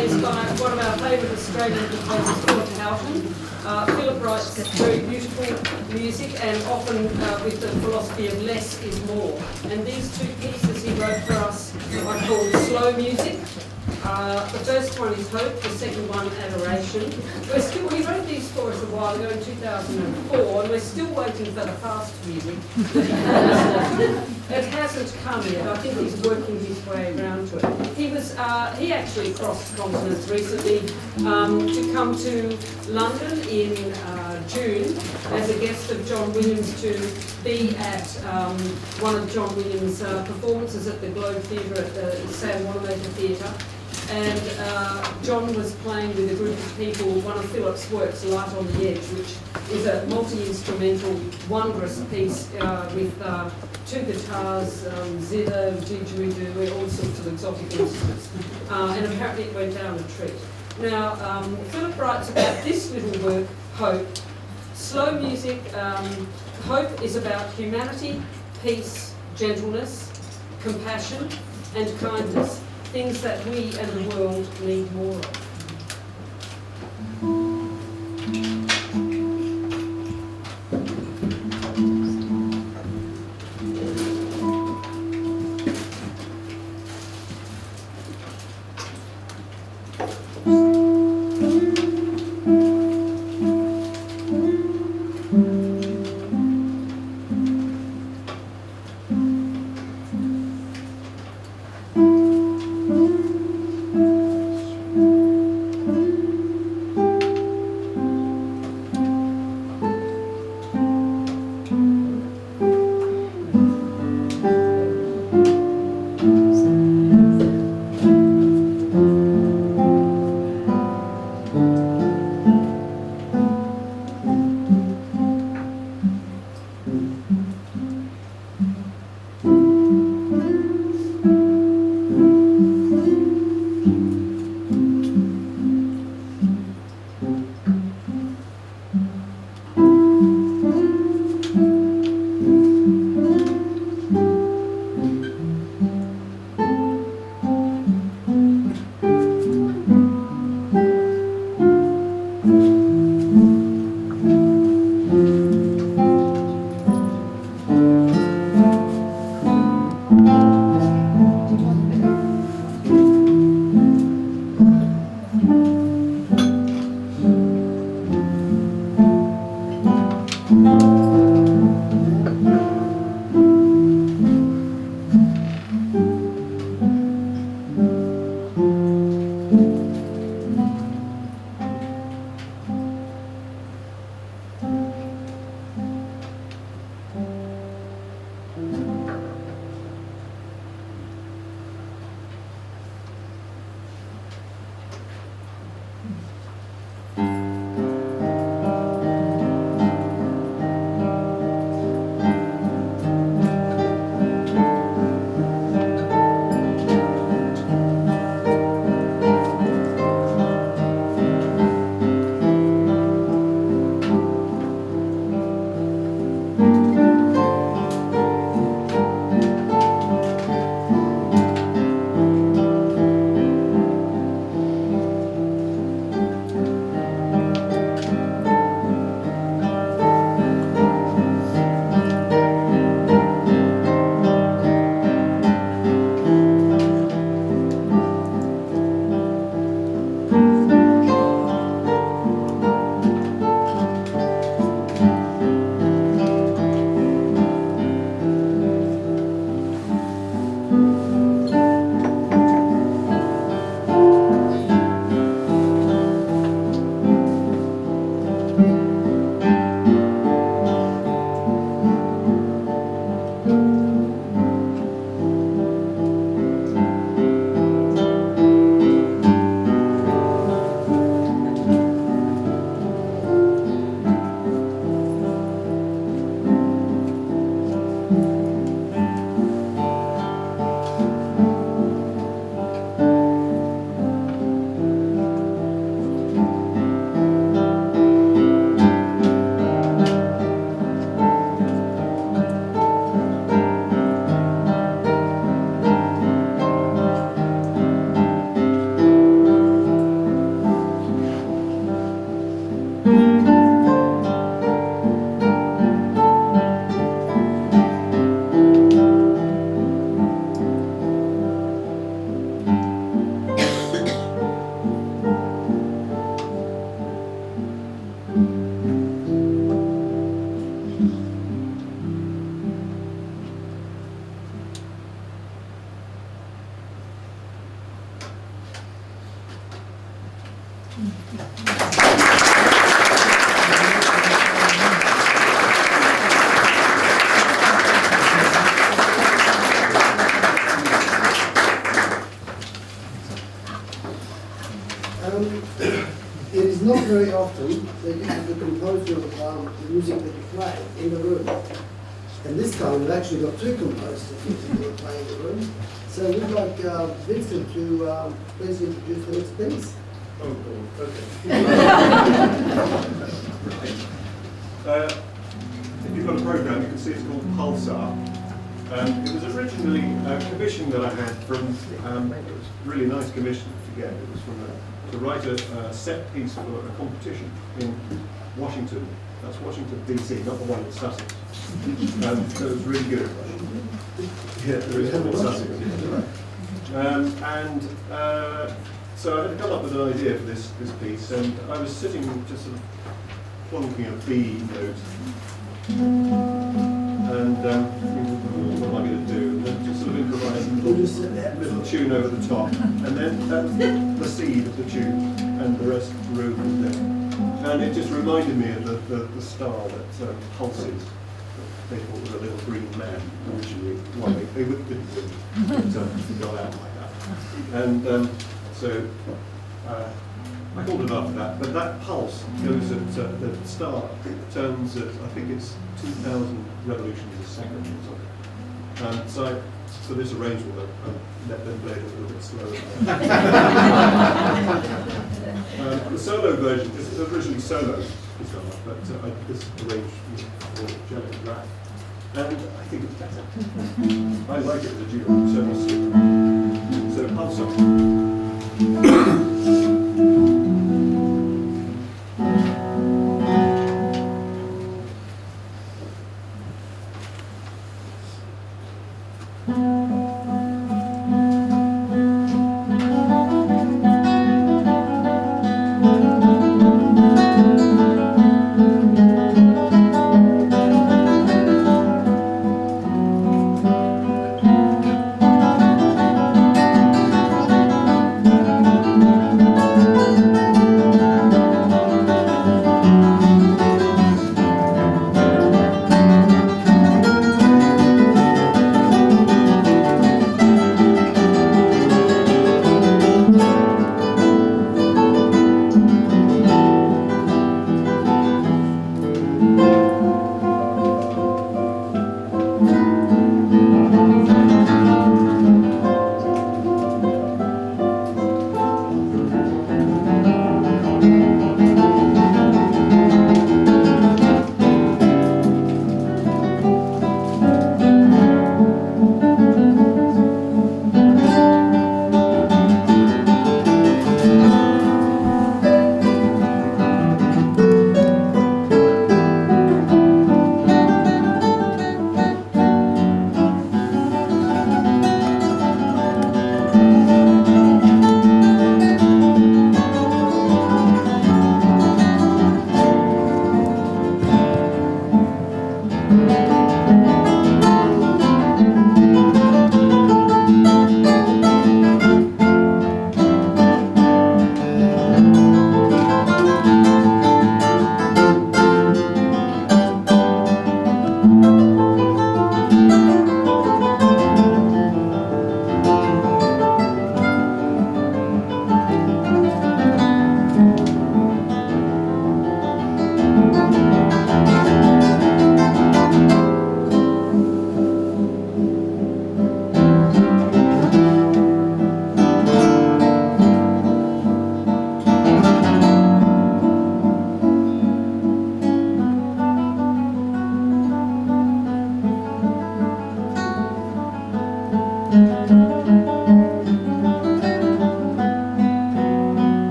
plays by one of our favourite Australian composers, Philip Houghton. Philip writes very beautiful music and often with the philosophy of less is more. And these two pieces he wrote for us are called Slow Music. The first one is Hope, the second one Adoration. We wrote these for us a while ago in 2004 and we're still waiting for the fast music. It hasn't come yet. I think he's working his way around to it. He actually crossed continents recently to come to London in June as a guest of John Williams to be at one of John Williams' performances at the Globe Theatre at the Sam Wanamaker Theatre. And John was playing with a group of people one of Philip's works, Light on the Edge, which is a multi-instrumental, wondrous piece with two guitars, zither, didgeridoo, all sorts of exotic instruments. And apparently it went down a treat. Now, Philip writes about this little work, Hope. Slow music, hope is about humanity, peace, gentleness, compassion, and kindness. Things that we and the world need more of. very often that you have the composer of the music that you play in the room. And this time we've actually got two composers of music that are playing in the room. So we'd like Vincent to please introduce the next piece. Oh, cool. Okay. If you've got a program, you can see it's called Pulsar. It was originally a commission that I had from, it was a really nice commission to get. It was from to write a set piece for a competition in Washington. That's Washington, D.C., not the one in Sussex. So it was really good. Yeah, there is one in Sussex. So I had come up with an idea for this piece, and I was sitting just sort of plonking a B note, and thinking, what am I going to do? And then just sort of improvising a little tune over the top, and then the seed of the tune, and the rest grew from there. And it just reminded me of the star that pulses. They thought was a little green man originally. Well, they didn't go out like that. And so I called it after that. But that pulse goes at the star turns at, I think it's 2,000 revolutions a second or something. So for this arrangement, I let them play it a little bit slower. The solo version is originally solo guitar, but I just arranged for cello and rap. And I think it's better. I like it as a duo, so we'll see. So, Pulsar.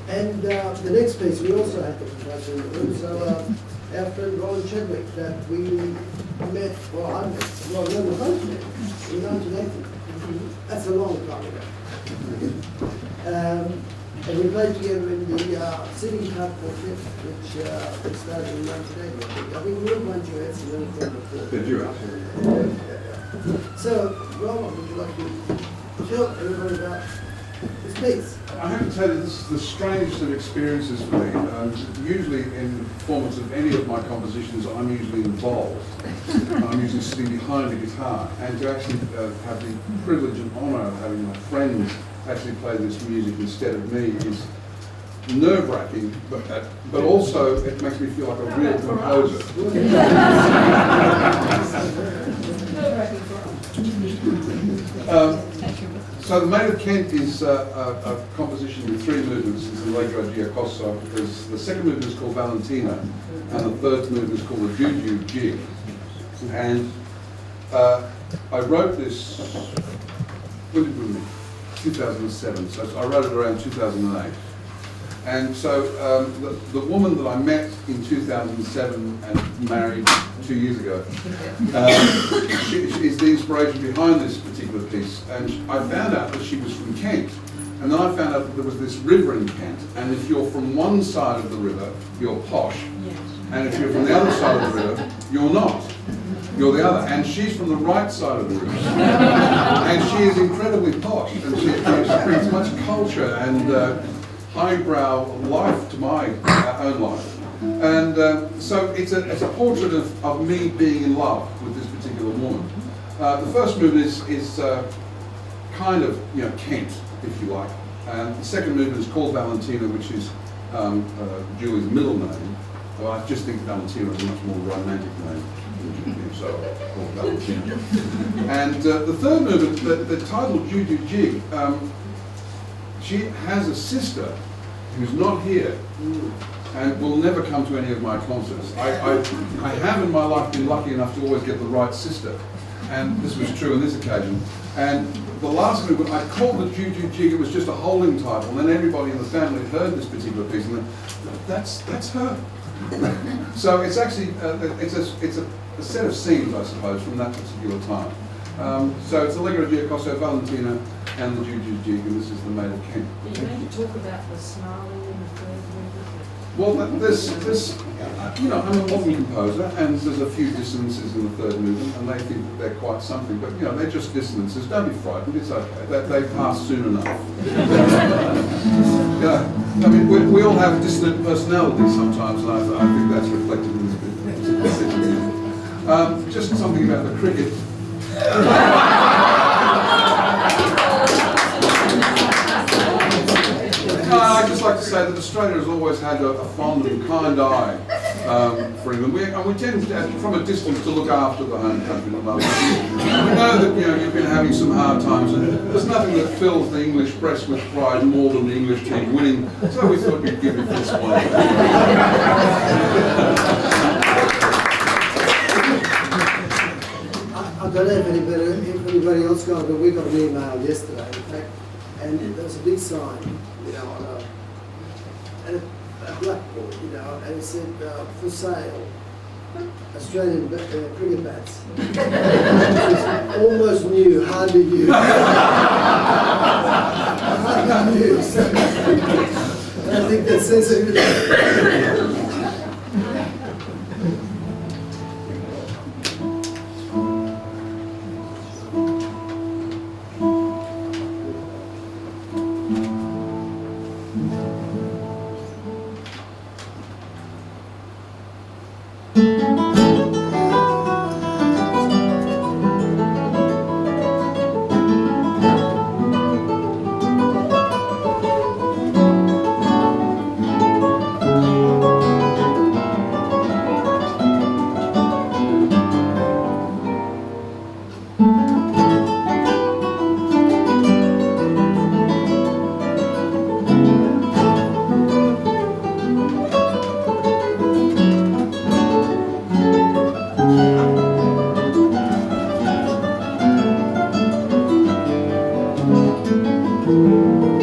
And the next piece, we also had the composer in the room. So our friend Roland Chadwick, that we met, well, I met, well, we were both met in 1980. That's a long time ago. And we played together in the Sitting Park Quartet, which we started in 1980, I think. I think we were playing duets and then we played before. The duets. So, Roland, would you like to tell everybody about this piece? I have to tell you, this is the strangest of experiences for me. Usually in the performance of any of my compositions, I'm usually involved. I'm usually sitting behind the guitar. And to actually have the privilege and honour of having my friends actually play this music instead of me is nerve-wracking, but also it makes me feel like a real composer. So the Maid of Kent is a composition with three movements. It's Allegro Giacoso, because the second movement is called Valentina, and the third movement is called the Juju Jig. And I wrote this, when did we meet? 2007, so I wrote it around 2008. And so the woman that I met in 2007 and married 2 years ago, she is the inspiration behind this particular piece. And I found out that she was from Kent. And then I found out that there was this river in Kent. And if you're from one side of the river, you're posh. And if you're from the other side of the river, you're not. You're the other. And she's from the right side of the river. And she is incredibly posh. And she brings much culture and highbrow life to my own life. And so it's a portrait of me being in love with this particular woman. The first movement is kind of, Kent, if you like. And the second movement is called Valentina, which is Julie's middle name. Well, I just think Valentina is a much more romantic name. So called Valentina. And the third movement, the title Juju Jig, she has a sister who's not here and will never come to any of my concerts. I have in my life been lucky enough to always get the right sister, and this was true on this occasion. And the last movement, I called the Juju Jig, it was just a holding title, and then everybody in the family heard this particular piece and that's her. So it's actually, it's a set of scenes, I suppose, from that particular time. So it's Allegro Giacoso, Valentina, and the Juju Jig, and this is the Maid of Kent. You meant to talk about the snarling in the third movement? Well, I'm a modern composer, and there's a few dissonances in the third movement, and they think that they're quite something, but they're just dissonances. Don't be frightened, it's okay. They pass soon enough. I mean, we all have dissonant personalities sometimes, and I think that's reflected in this bit. Just something about the cricket. I'd just like to say that Australia has always had a fond and kind eye for England. We tend, from a distance, to look after the home country. We know that you've been having some hard times, and there's nothing that fills the English press with pride more than the English team winning. So we thought we'd give you this one. I don't know if anybody else got it, but we got an email yesterday, in fact, and there was a big sign, on a blackboard, and it said, for sale, Australian cricket bats. Almost new, hardly used. Hardly used. I think that says everything. Thank you.